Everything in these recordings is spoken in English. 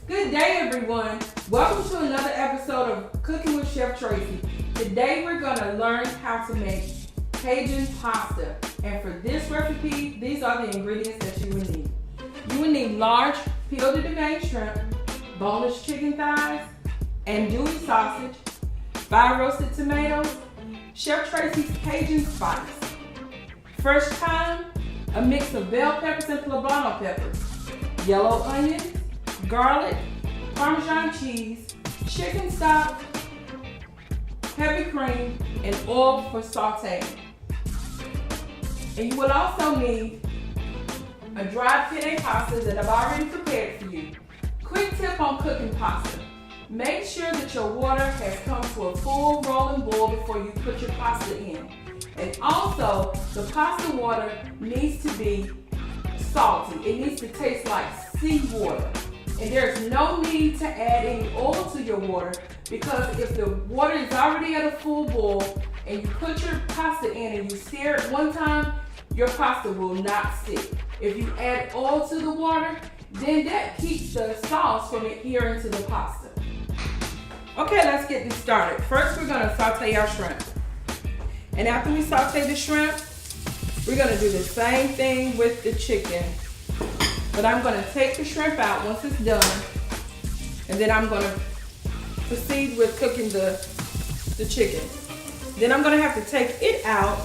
Good day, everyone. Welcome to another episode of Cooking with Chef Tracy. Today we're going to learn how to make Cajun pasta. And for this recipe, these are the ingredients that you will need. You will need large peeled and deveined shrimp, boneless chicken thighs, andouille sausage, 5 roasted tomatoes, Chef Tracy's Cajun spice, fresh thyme, a mix of bell peppers and poblano peppers, yellow onions, garlic, Parmesan cheese, chicken stock, heavy cream, and oil for sauteing. And you will also need a dried penne pasta that I've already prepared for you. Quick tip on cooking pasta. Make sure that your water has come to a full rolling boil before you put your pasta in. And also, the pasta water needs to be salty. It needs to taste like seawater. And there's no need to add any oil to your water, because if the water is already at a full boil and you put your pasta in and you stir it one time, your pasta will not stick. If you add oil to the water, then that keeps the sauce from adhering to the pasta. Okay, let's get this started. First, we're gonna saute our shrimp. And after we saute the shrimp, we're gonna do the same thing with the chicken. But I'm gonna take the shrimp out once it's done, and then I'm gonna proceed with cooking the chicken. Then I'm gonna have to take it out,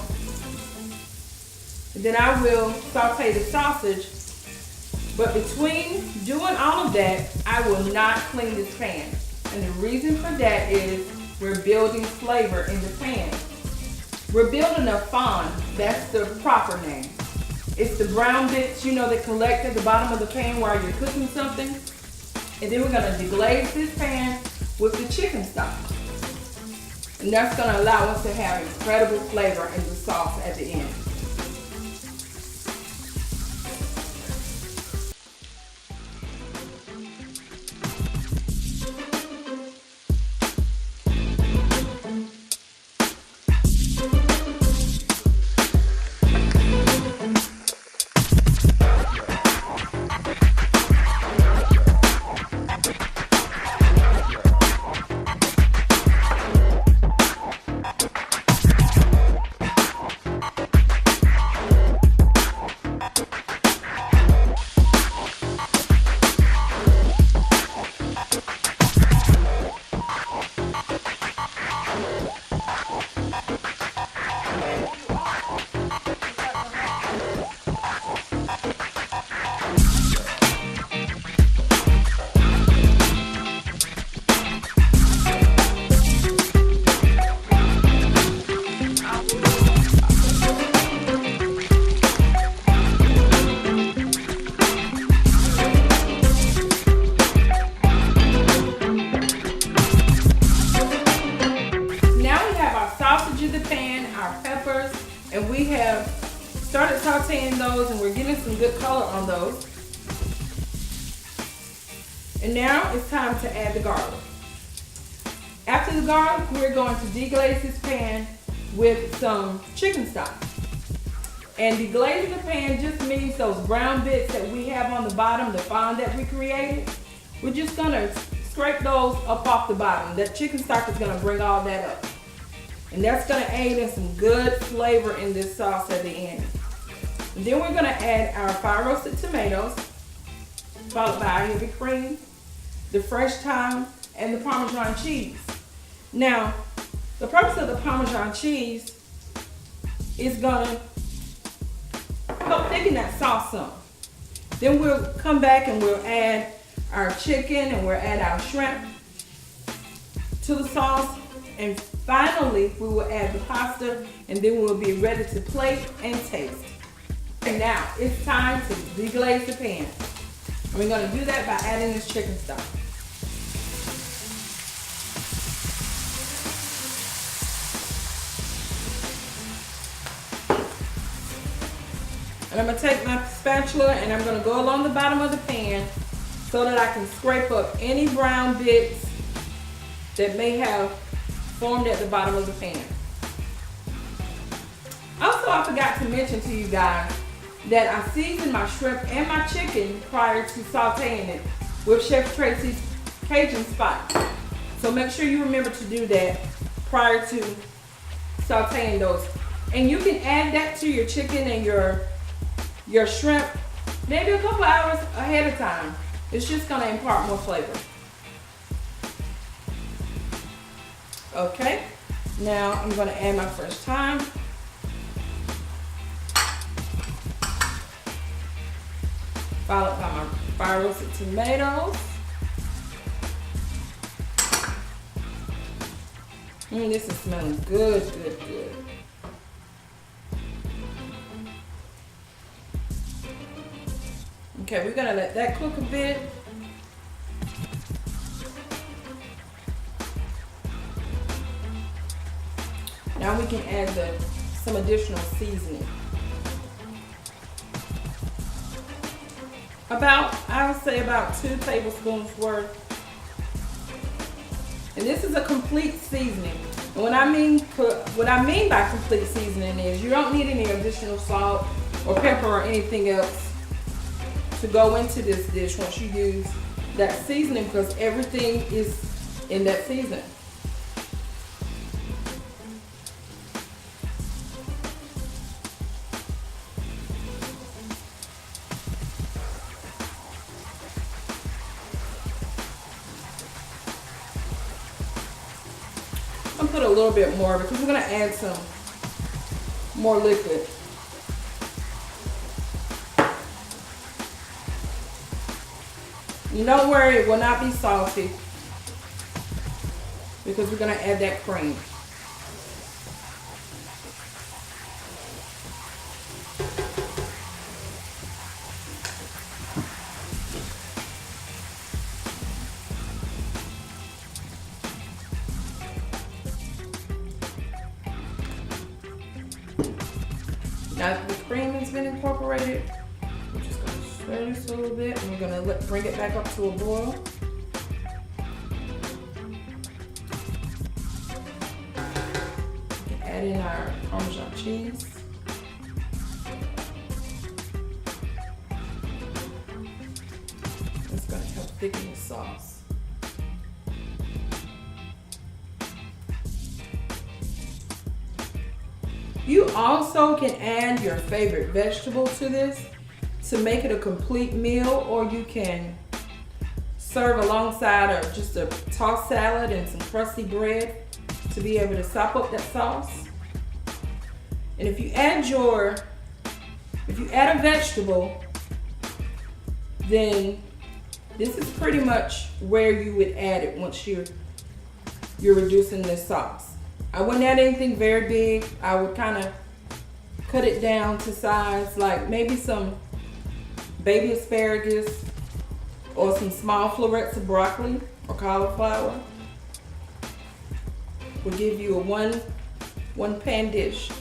and then I will saute the sausage. But between doing all of that, I will not clean this pan. And the reason for that is we're building flavor in the pan. We're building a fond, that's the proper name. It's the brown bits, that collect at the bottom of the pan while you're cooking something. And then we're gonna deglaze this pan with the chicken stock. And that's gonna allow us to have incredible flavor in the sauce at the end. And we have started sauteing those, and we're getting some good color on those. And now it's time to add the garlic. After the garlic, we're going to deglaze this pan with some chicken stock. And deglazing the pan just means those brown bits that we have on the bottom, the fond that we created, we're just gonna scrape those up off the bottom. That chicken stock is gonna bring all that up. And that's gonna aid in some good flavor in this sauce at the end. And then we're gonna add our 5 roasted tomatoes, followed by our heavy cream, the fresh thyme, and the Parmesan cheese. Now, the purpose of the Parmesan cheese is gonna help thicken that sauce some. Then we'll come back and we'll add our chicken and we'll add our shrimp to the sauce. And finally, we will add the pasta, and then we'll be ready to plate and taste. And now, it's time to deglaze the pan. And we're gonna do that by adding this chicken stock. And I'm gonna take my spatula and I'm gonna go along the bottom of the pan so that I can scrape up any brown bits that may have formed at the bottom of the pan. Also, I forgot to mention to you guys that I seasoned my shrimp and my chicken prior to sauteing it with Chef Traci's Cajun spice. So make sure you remember to do that prior to sauteing those. And you can add that to your chicken and your shrimp maybe a couple hours ahead of time. It's just gonna impart more flavor. Okay, now I'm gonna add my fresh thyme. Followed by my fire roasted tomatoes. This is smelling good, good, good. Okay, we're gonna let that cook a bit. Now we can add some additional seasoning. I would say about 2 tablespoons worth. And this is a complete seasoning. And what I mean by complete seasoning is you don't need any additional salt or pepper or anything else to go into this dish once you use that seasoning, because everything is in that seasoning. I'm gonna put a little bit more because we're gonna add some more liquid. You don't worry, it will not be salty because we're gonna add that cream. Now that the cream has been incorporated, we're just going to stir this a little bit and we're going to bring it back up to a boil. Add in our Parmesan cheese. It's going to help thicken the sauce. You also can add your favorite vegetable to this to make it a complete meal, or you can serve alongside of just a tossed salad and some crusty bread to be able to sop up that sauce. And if you add a vegetable, then this is pretty much where you would add it once you're reducing this sauce. I wouldn't add anything very big. I would kind of cut it down to size, like maybe some baby asparagus or some small florets of broccoli or cauliflower. Will give you a one pan dish.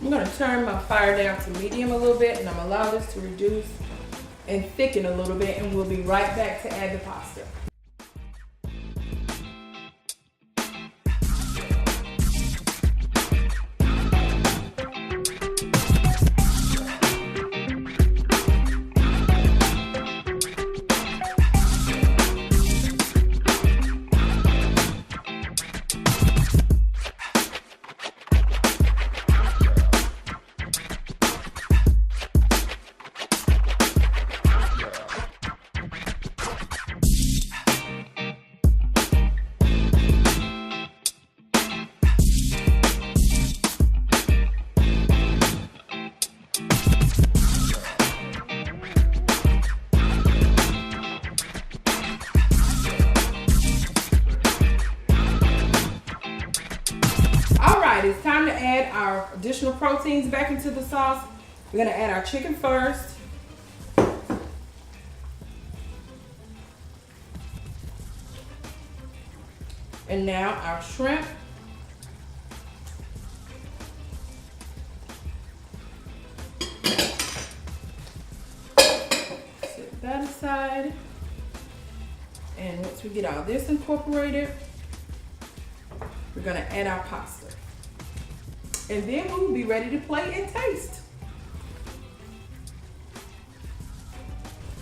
I'm going to turn my fire down to medium a little bit, and I'm going to allow this to reduce and thicken a little bit, and we'll be right back to add the pasta. It's time to add our additional proteins back into the sauce. We're going to add our chicken first. And now our shrimp. side. And once we get all this incorporated, we're gonna add our pasta. And then we will be ready to plate and taste.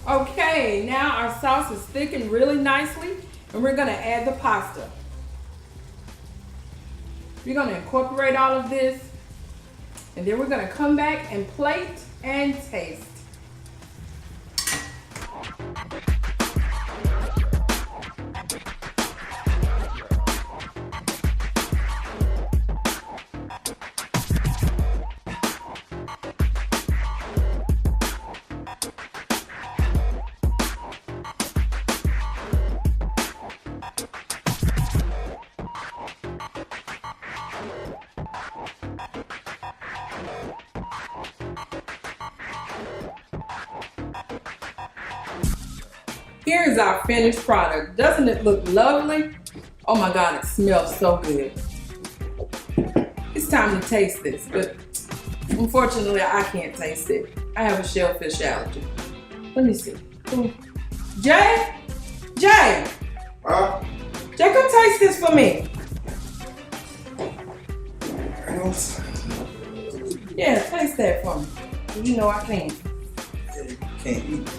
Okay, now our sauce is thickened really nicely, and we're gonna add the pasta. We're gonna incorporate all of this, and then we're gonna come back and plate and taste. Here's our finished product. Doesn't it look lovely? Oh my God, it smells so good. It's time to taste this, but unfortunately I can't taste it. I have a shellfish allergy. Let me see. Jay? Jay, come taste this for me. Yeah, taste that for me. You know I can't. You can't eat.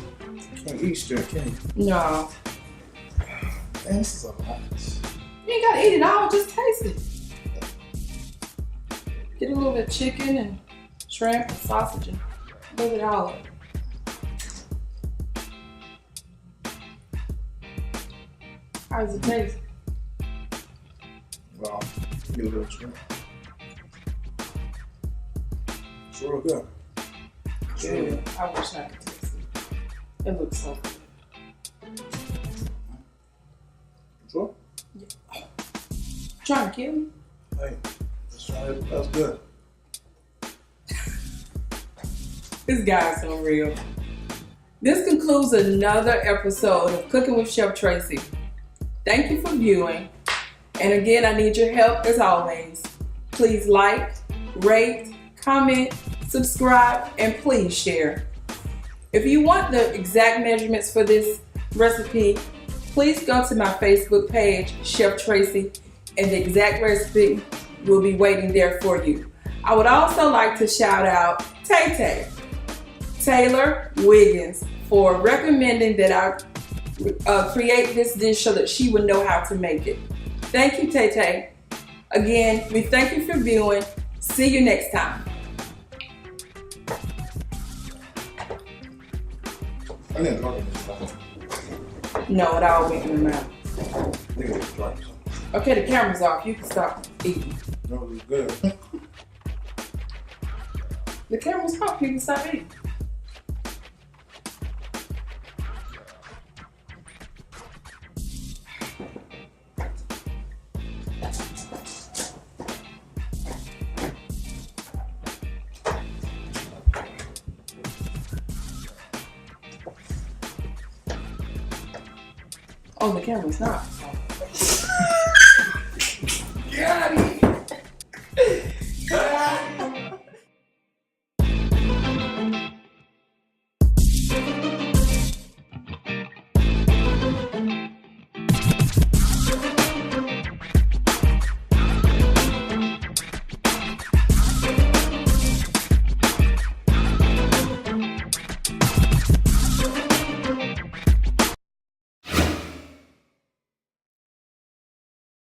Can't eat straight, can you? No. Man, this is a lot. You ain't gotta eat it all, just taste it. Get a little bit of chicken and shrimp and sausage and a little bit of olive. How does it taste? Wow, get a little shrimp. It's real good. It's real good. I wish I could taste it. It looks so good. Sure? Yeah. Trying to kill me? Hey, that's good. This guy's so real. This concludes another episode of Cooking with Chef Traci. Thank you for viewing. And again, I need your help as always. Please like, rate, comment, subscribe, and please share. If you want the exact measurements for this recipe, please go to my Facebook page, Chef Traci, and the exact recipe will be waiting there for you. I would also like to shout out Tay Taylor Wiggins for recommending that I create this dish so that she would know how to make it. Thank you, Tay. Again, we thank you for viewing. See you next time. I didn't drink this. No, it all went in my mouth. I think it was drunk. Okay, the camera's off. You can stop eating. No, it was good. The camera's off. You can stop eating. Oh, the camera's not.